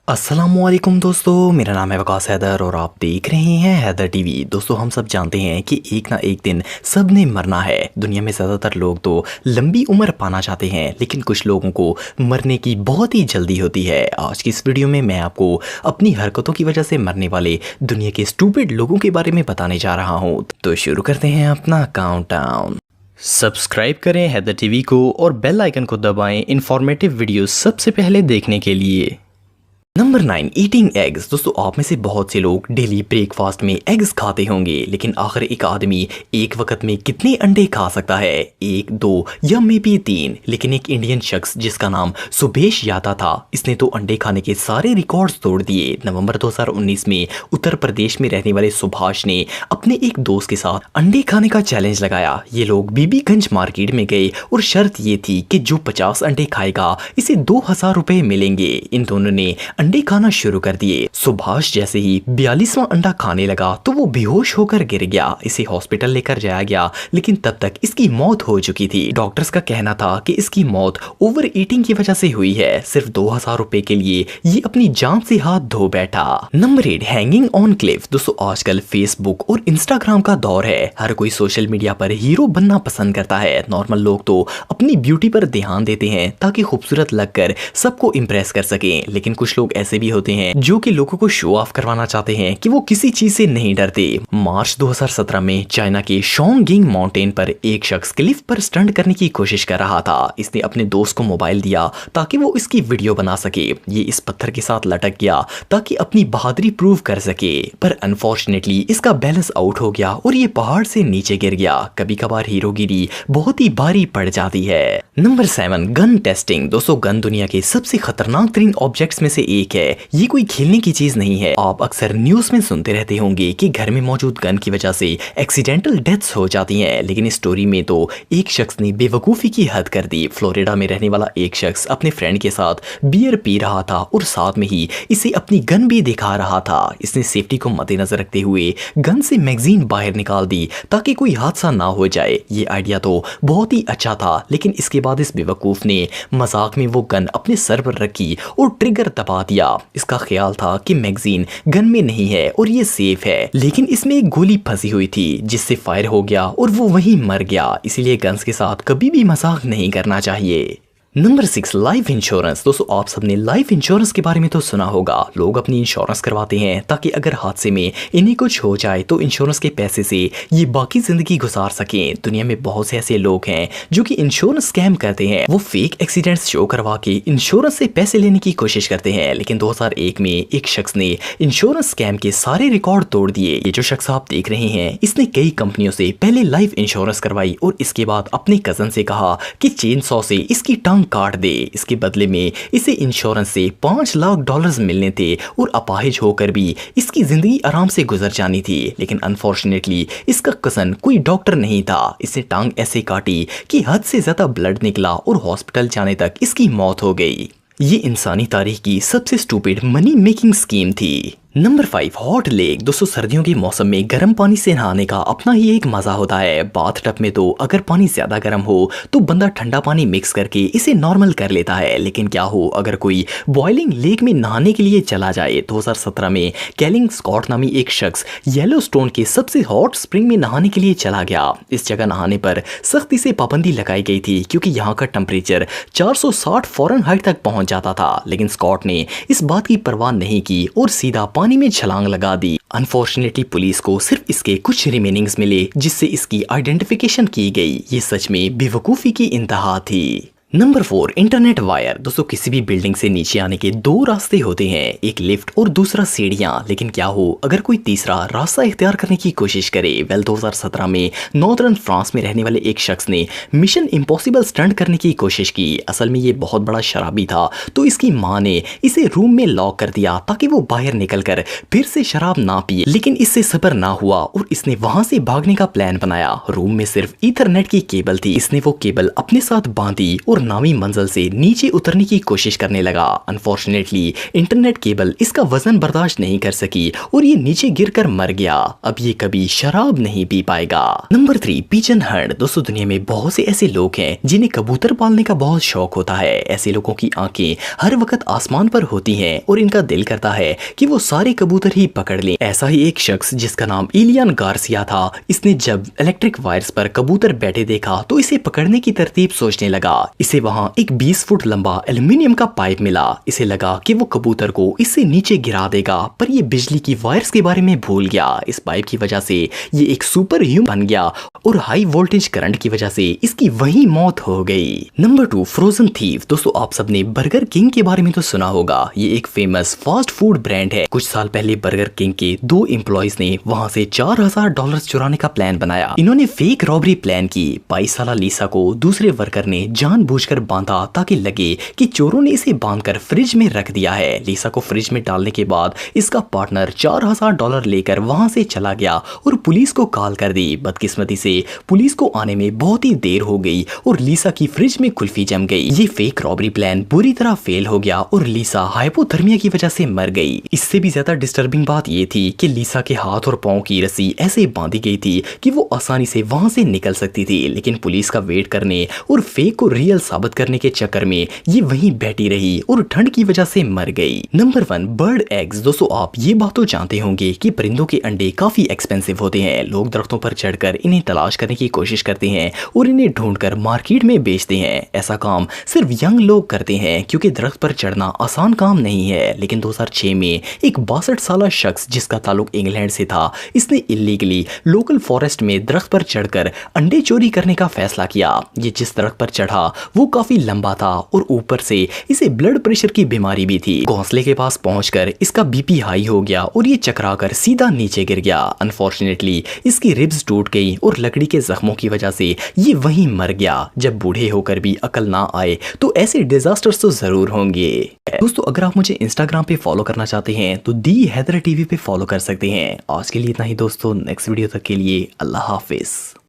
अस्सलामुअलैकुम दोस्तों, मेरा नाम है वकास हैदर और आप देख रहे हैं हैदर टीवी। दोस्तों, हम सब जानते हैं कि एक ना एक दिन सब ने मरना है। दुनिया में ज़्यादातर लोग तो लंबी उम्र पाना चाहते हैं, लेकिन कुछ लोगों को मरने की बहुत ही जल्दी होती है। आज की इस वीडियो में मैं आपको अपनी हरकतों की वजह से मरने वाले दुनिया के स्टूपिड लोगों के बारे में बताने जा रहा हूँ। तो शुरू करते हैं अपना काउंटडाउन। सब्सक्राइब करें हैदर टीवी को और बेल आइकन को दबाएं इंफॉर्मेटिव वीडियो सबसे पहले देखने के लिए। Number 9, eating eggs. दोस्तों, आप में से बहुत से लोग डेली ब्रेकफास्ट में एग्स खाते होंगे, लेकिन आखिर एक आदमी एक वक्त में कितने अंडे खा सकता है? 1, 2 या मे बी 3। लेकिन एक इंडियन शख्स जिसका नाम सुबेश यादव था, इसने तो अंडे खाने के सारे रिकॉर्ड्स तोड़ दिए। नवंबर 2019 में उत्तर प्रदेश में रहने वाले सुभाष ने अपने एक दोस्त के साथ अंडे खाने का चैलेंज लगाया। ये लोग बीबीगंज मार्केट में गए और शर्त ये थी कि जो 50 अंडे खाएगा इसे 2000 रुपए मिलेंगे। इन दोनों ने अंडे खाना शुरू कर दिए। सुभाष जैसे ही 42वां अंडा खाने लगा तो वो बेहोश होकर गिर गया। इसे हॉस्पिटल लेकर जाया गया, लेकिन तब तक इसकी मौत हो चुकी थी। डॉक्टर्स का कहना था कि इसकी मौत ओवर ईटिंग की वजह से हुई है। सिर्फ 2000 रुपए के लिए ये अपनी जान से हाथ धो बैठा। Number 8, hanging on Cliff. दोस्तों, आजकल फेसबुक और इंस्टाग्राम का दौर है। हर कोई सोशल मीडिया पर हीरो बनना पसंद करता है। नॉर्मल लोग तो अपनी ब्यूटी पर ध्यान देते हैं ताकि खूबसूरत लगकर सबको इंप्रेस कर सकें, लेकिन कुछ लोग ऐसे भी होते हैं जो कि लोगों को शो ऑफ करवाना चाहते हैं कि वो किसी चीज से नहीं डरते। मार्च 2017 में चाइना के शोंगगिंग माउंटेन पर एक शख्स क्लिफ पर स्टंट करने की कोशिश कर रहा था। इसने अपने दोस्त को मोबाइल दिया ताकि वो इसकी वीडियो बना सके। ये इस पत्थर के साथ लटक गया ताकि अपनी बहादुरी प्रूव कर सके, पर अनफॉर्चुनेटली इसका बैलेंस आउट हो गया और ये पहाड़ से नीचे गिर गया। कभी कभार हीरोगिरी बहुत ही भारी पड़ जाती है। Number 7, gun testing. दोस्तों, गन दुनिया के सबसे खतरनाक तरीन ऑब्जेक्ट्स में से एक है। ये कोई खेलने की चीज नहीं है। आप अक्सर न्यूज में सुनते रहते होंगे कि घर में मौजूद गन की वजह से एक्सीडेंटल डेथ्स हो जाती हैं, लेकिन इस स्टोरी में तो एक शख्स ने बेवकूफी की हद कर दी। फ्लोरिडा में रहने वाला एक शख्स अपने फ्रेंड के साथ बियर पी रहा था और साथ में ही इसे अपनी गन भी दिखा रहा था। इसने सेफ्टी को मद्देनजर रखते हुए गन से मैगजीन बाहर निकाल दी ताकि कोई हादसा ना हो जाए। ये आइडिया तो बहुत ही अच्छा था, लेकिन इसके बाद इस बेवकूफ ने मजाक में वो गन अपने सर पर रखी और ट्रिगर दबा दिया। इसका ख्याल था कि मैगजीन गन में नहीं है और ये सेफ है, लेकिन इसमें एक गोली फंसी हुई थी जिससे फायर हो गया और वो वहीं मर गया। इसीलिए गन्स के साथ कभी भी मजाक नहीं करना चाहिए। Number 6, life insurance. दोस्तों, आप सबने लाइफ इंश्योरेंस के बारे में तो सुना होगा। लोग अपनी इंश्योरेंस करवाते हैं ताकि अगर हादसे में इन्हें कुछ हो जाए तो इंश्योरेंस के पैसे से ये बाकी जिंदगी गुजार सकें। दुनिया में बहुत से ऐसे लोग हैं जो कि इंश्योरेंस स्कैम करते हैं। वो फेक एक्सीडेंट्स शो करवा के इंश्योरेंस से पैसे लेने की कोशिश करते हैं, लेकिन 2001 में एक शख्स ने इंश्योरेंस स्कैम के सारे रिकॉर्ड तोड़ दिए। ये जो शख्स आप देख रहे हैं, इसने कई कंपनियों से पहले लाइफ इंश्योरेंस करवाई और इसके बाद अपने कजन से कहा कि चेन सॉ से इसकी टांग काट दे। इसके बदले में इसे इंश्योरेंस से $5 लाख मिलने थे और अपाहिज होकर भी इसकी जिंदगी आराम से गुजर जानी थी। लेकिन अनफॉर्चुनेटली इसका कजन कोई डॉक्टर नहीं था। इसे टांग ऐसे काटी कि हद से ज्यादा ब्लड निकला और हॉस्पिटल जाने तक इसकी मौत हो गई। ये इंसानी तारीख की सबसे स्टूपिड मनी मेकिंग स्कीम थी। Number 5, hot lake. दोस्तों, सर्दियों के मौसम में गर्म पानी से नहाने का अपना ही एक मजा होता है। बाथ टब में तो अगर पानी ज्यादा गर्म हो तो बंदा ठंडा पानी मिक्स करके इसे नॉर्मल कर लेता है, लेकिन क्या हो अगर कोई बॉइलिंग लेक में नहाने के लिए चला जाए। 2017 में कैलिंग स्कॉट नामी एक शख्स येलोस्टोन के सबसे हॉट स्प्रिंग में नहाने के लिए चला गया। इस जगह नहाने पर सख्ती से पाबंदी लगाई गई थी क्योंकि यहाँ का टेम्परेचर 460 फ़ारेनहाइट तक पहुंच जाता था, लेकिन स्कॉट ने इस बात की परवाह नहीं की और सीधा पानी में छलांग लगा दी। अनफॉर्चुनेटली पुलिस को सिर्फ इसके कुछ रिमेनिंग्स मिले जिससे इसकी आइडेंटिफिकेशन की गई। ये सच में बेवकूफी की इंतहा थी। Number 4, internet wire. दोस्तों, किसी भी बिल्डिंग से नीचे आने के 2 रास्ते होते हैं, एक लिफ्ट और दूसरा सीढ़ियां। लेकिन क्या हो अगर कोई तीसरा रास्ता इख्तियार करने की कोशिश करे। 2017 में नॉर्दर्न फ्रांस में रहने वाले एक शख्स ने मिशन इम्पॉसिबल स्टंट करने की कोशिश की। असल में ये बहुत बड़ा शराबी था, तो इसकी माँ ने इसे रूम में लॉक कर दिया ताकि वो बाहर निकलकर फिर से शराब ना पिए। लेकिन इससे सब्र ना हुआ और इसने वहां से भागने का प्लान बनाया। रूम में सिर्फ ईथरनेट की केबल थी। इसने वो केबल अपने साथ बांधी और नामी मंजिल से नीचे उतरने की कोशिश करने लगा। अनफॉर्चुनेटली इंटरनेट केबल इसका वजन बर्दाश्त नहीं कर सकी और ये नीचे गिरकर मर गया। अब ये कभी शराब नहीं पी पाएगा। Number 3, pigeon Hunt. दोस्तों दुनिया में बहुत से ऐसे लोग हैं जिन्हें कबूतर पालने का बहुत शौक होता है। ऐसे लोगों की आंखें हर वक्त आसमान पर होती हैं और इनका दिल करता है कि वो सारे कबूतर ही पकड़ लें। ऐसा ही एक शख्स जिसका नाम इलियन गार्सिया था, इसने जब इलेक्ट्रिक वायर्स पर कबूतर बैठे देखा तो इसे पकड़ने की तरतीब सोचने लगा। इसे वहां एक 20 फुट लंबा एल्युमिनियम का पाइप मिला। इसे लगा कि वो कबूतर को इससे नीचे गिरा देगा, पर ये बिजली की वायर्स के बारे में भूल गया। इस पाइप की वजह से ये एक सुपर ह्यूमन बन गया और हाई वोल्टेज करंट की वजह से इसकी वहीं मौत हो गई। Number 2, frozen thief. दोस्तों आप सबने बर्गर किंग के बारे में तो सुना होगा। ये एक फेमस फास्ट फूड ब्रांड है। कुछ साल पहले बर्गर किंग के 2 एम्प्लॉइज ने वहां से $4000 चुराने का प्लान बनाया। इन्होंने फेक रॉबरी प्लान की। 22 साल लीसा को दूसरे वर्कर ने जानबूझकर बांधा ताकि लगे कि चोरों ने इसे बांधकर फ्रिज में रख दिया है। लीसा को फ्रिज में डालने के बाद इसका पार्टनर $4000 लेकर वहां से चला गया और पुलिस को कॉल कर दी। बदकिस्मती से पुलिस को आने में बहुत ही देर हो गई और लीसा की फ्रिज में कुल्फी जम गई। ये फेक रॉबरी प्लान बुरी तरह फेल हो गया और लीसा हाइपोथर्मिया की वजह से मर गई। इससे भी ज्यादा डिस्टर्बिंग बात ये थी कि लीसा के हाथ और पांव की रस्सी ऐसे बांधी गई थी कि वो आसानी से वहां से निकल सकती थी, लेकिन पुलिस का वेट करने और फेक को रियल साबित करने के चक्कर में ये वहीं बैठी रही और ठंड की वजह से मर गई। Number 1, bird eggs. दोस्तों आप ये बात तो जानते होंगे कि परिंदों के अंडे काफी एक्सपेंसिव होते हैं। लोग दरख्तों पर चढ़कर इन्हें तलाश करने की कोशिश करते हैं और इन्हें ढूंढकर मार्केट में बेचते हैं। ऐसा काम सिर्फ यंग लोग करते हैं क्योंकि दरख्त पर चढ़ना आसान काम नहीं है। लेकिन 2006 में एक 62 साल शख्स जिसका ताल्लुक इंग्लैंड से था, इसने इलीगली लोकल फॉरेस्ट में दरख्त पर चढ़कर अंडे चोरी करने का फैसला किया। ये जिस दरख्त पर चढ़ा वो काफी लंबा था और ऊपर से इसे ब्लड प्रेशर की बीमारी भी थी। घोंसले के पास पहुंचकर इसका बीपी हाई हो गया और ये चकराकर सीधा नीचे गिर गया। अनफॉर्चुनेटली इसकी रिब्स टूट गई और लकड़ी के जख्मों की वजह से ये वहीं मर गया। जब बूढ़े होकर भी अकल ना आए तो ऐसे डिजास्टर्स तो जरूर होंगे। दोस्तों अगर आप मुझे इंस्टाग्राम पे फॉलो करना चाहते हैं तो दी हैदर टीवी पे फॉलो कर सकते हैं। आज के लिए इतना ही दोस्तों, नेक्स्ट वीडियो तक के लिए अल्लाह हाफिज।